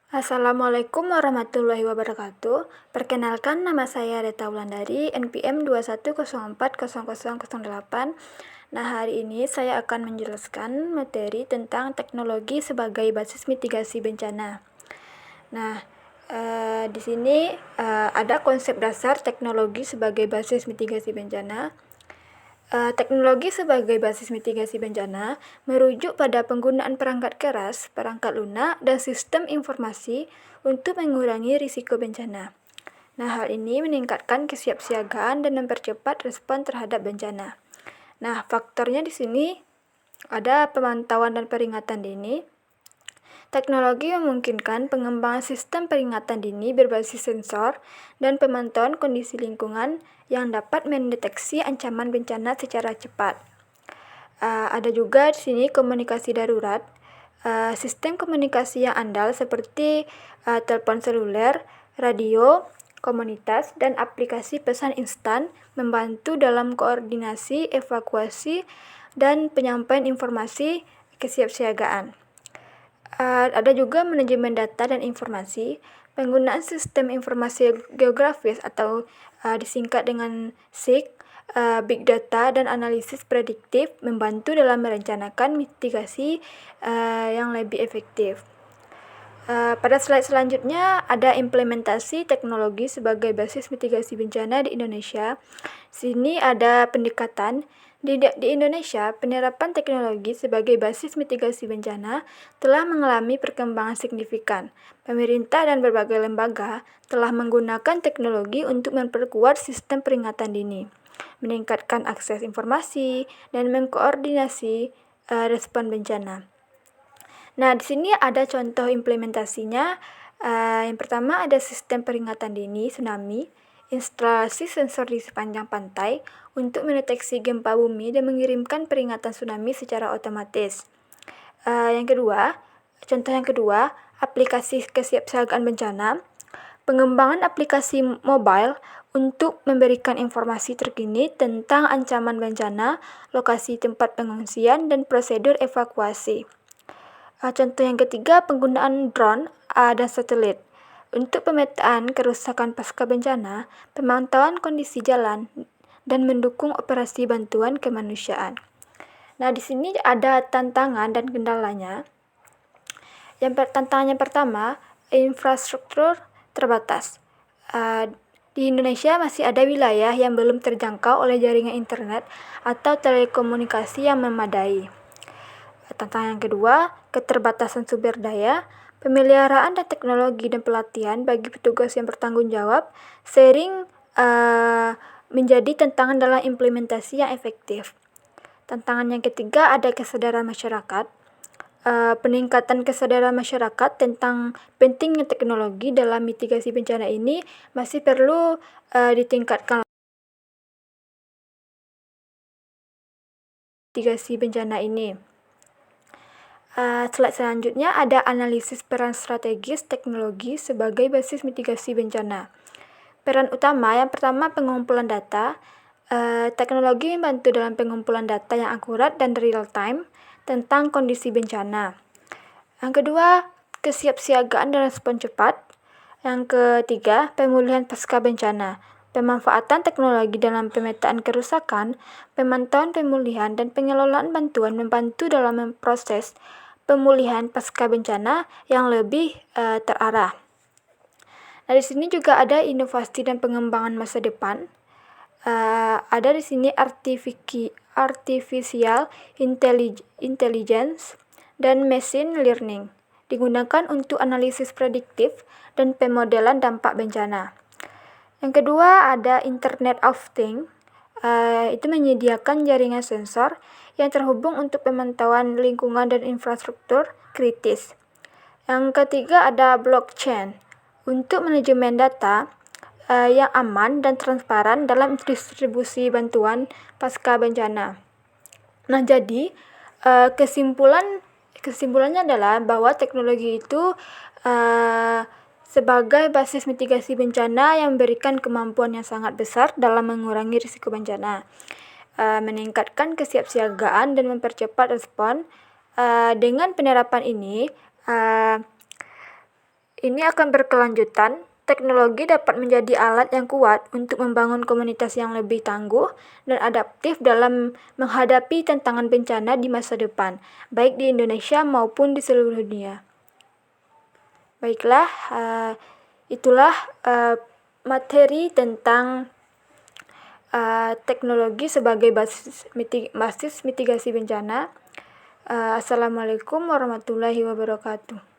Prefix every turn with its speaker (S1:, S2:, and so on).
S1: Assalamualaikum warahmatullahi wabarakatuh. Perkenalkan, nama saya Reta Wulandari, NPM 21040008. Nah, hari ini saya akan menjelaskan materi tentang teknologi sebagai basis mitigasi bencana. Nah, di sini ada konsep dasar teknologi sebagai basis mitigasi bencana. Teknologi sebagai basis mitigasi bencana merujuk pada penggunaan perangkat keras, perangkat lunak, dan sistem informasi untuk mengurangi risiko bencana. Nah, hal ini meningkatkan kesiapsiagaan dan mempercepat respon terhadap bencana. Nah, faktornya di sini ada pemantauan dan peringatan dini. Teknologi memungkinkan pengembangan sistem peringatan dini berbasis sensor dan pemantauan kondisi lingkungan yang dapat mendeteksi ancaman bencana secara cepat. Ada juga di sini komunikasi darurat. Sistem komunikasi yang andal seperti telepon seluler, radio, komunitas, dan aplikasi pesan instan membantu dalam koordinasi, evakuasi, dan penyampaian informasi kesiapsiagaan. Ada juga manajemen data dan informasi. Penggunaan sistem informasi geografis atau disingkat dengan SIG, big data dan analisis prediktif membantu dalam merencanakan mitigasi yang lebih efektif. Pada slide selanjutnya ada implementasi teknologi sebagai basis mitigasi bencana di Indonesia. Sini ada pendekatan. Di Indonesia, penerapan teknologi sebagai basis mitigasi bencana telah mengalami perkembangan signifikan. Pemerintah dan berbagai lembaga telah menggunakan teknologi untuk memperkuat sistem peringatan dini, meningkatkan akses informasi, dan mengkoordinasi respon bencana. Nah, di sini ada contoh implementasinya. Yang pertama ada sistem peringatan dini tsunami, instalasi sensor di sepanjang pantai untuk mendeteksi gempa bumi dan mengirimkan peringatan tsunami secara otomatis. Contoh yang kedua, aplikasi kesiapsiagaan bencana. Pengembangan aplikasi mobile untuk memberikan informasi terkini tentang ancaman bencana, lokasi tempat pengungsian, dan prosedur evakuasi. Contoh yang ketiga, penggunaan drone dan satelit untuk pemetaan kerusakan pasca bencana, pemantauan kondisi jalan, dan mendukung operasi bantuan kemanusiaan. Nah, di sini ada tantangan dan kendalanya. Tantangan yang pertama, infrastruktur terbatas. Di Indonesia masih ada wilayah yang belum terjangkau oleh jaringan internet atau telekomunikasi yang memadai. Tantangan yang kedua, keterbatasan sumber daya, pemeliharaan dan teknologi dan pelatihan bagi petugas yang bertanggung jawab sering menjadi tantangan dalam implementasi yang efektif. Tantangan yang ketiga ada kesadaran masyarakat. Peningkatan kesadaran masyarakat tentang pentingnya teknologi dalam mitigasi bencana ini masih perlu ditingkatkan. Mitigasi bencana ini. Slide selanjutnya ada analisis peran strategis teknologi sebagai basis mitigasi bencana. Peran utama yang pertama pengumpulan data. Teknologi membantu dalam pengumpulan data yang akurat dan real time tentang kondisi bencana. Yang kedua, kesiapsiagaan dan respon cepat. Yang ketiga, pemulihan pasca bencana. Pemanfaatan teknologi dalam pemetaan kerusakan, pemantauan pemulihan, dan pengelolaan bantuan membantu dalam memproses pemulihan pasca bencana yang lebih terarah. Nah, di sini juga ada inovasi dan pengembangan masa depan. Ada di sini artificial intelligence dan machine learning digunakan untuk analisis prediktif dan pemodelan dampak bencana. Yang kedua ada Internet of Things. Itu menyediakan jaringan sensor yang terhubung untuk pemantauan lingkungan dan infrastruktur kritis. Yang ketiga ada blockchain untuk manajemen data yang aman dan transparan dalam distribusi bantuan pasca bencana. Nah, jadi kesimpulannya adalah bahwa teknologi itu sebagai basis mitigasi bencana yang memberikan kemampuan yang sangat besar dalam mengurangi risiko bencana, meningkatkan kesiapsiagaan dan mempercepat respon. Dengan penerapan ini, ini akan berkelanjutan. Teknologi dapat menjadi alat yang kuat untuk membangun komunitas yang lebih tangguh dan adaptif dalam menghadapi tantangan bencana di masa depan, baik di Indonesia maupun di seluruh dunia. Baiklah, itulah materi tentang teknologi sebagai basis mitigasi bencana. Assalamualaikum warahmatullahi wabarakatuh.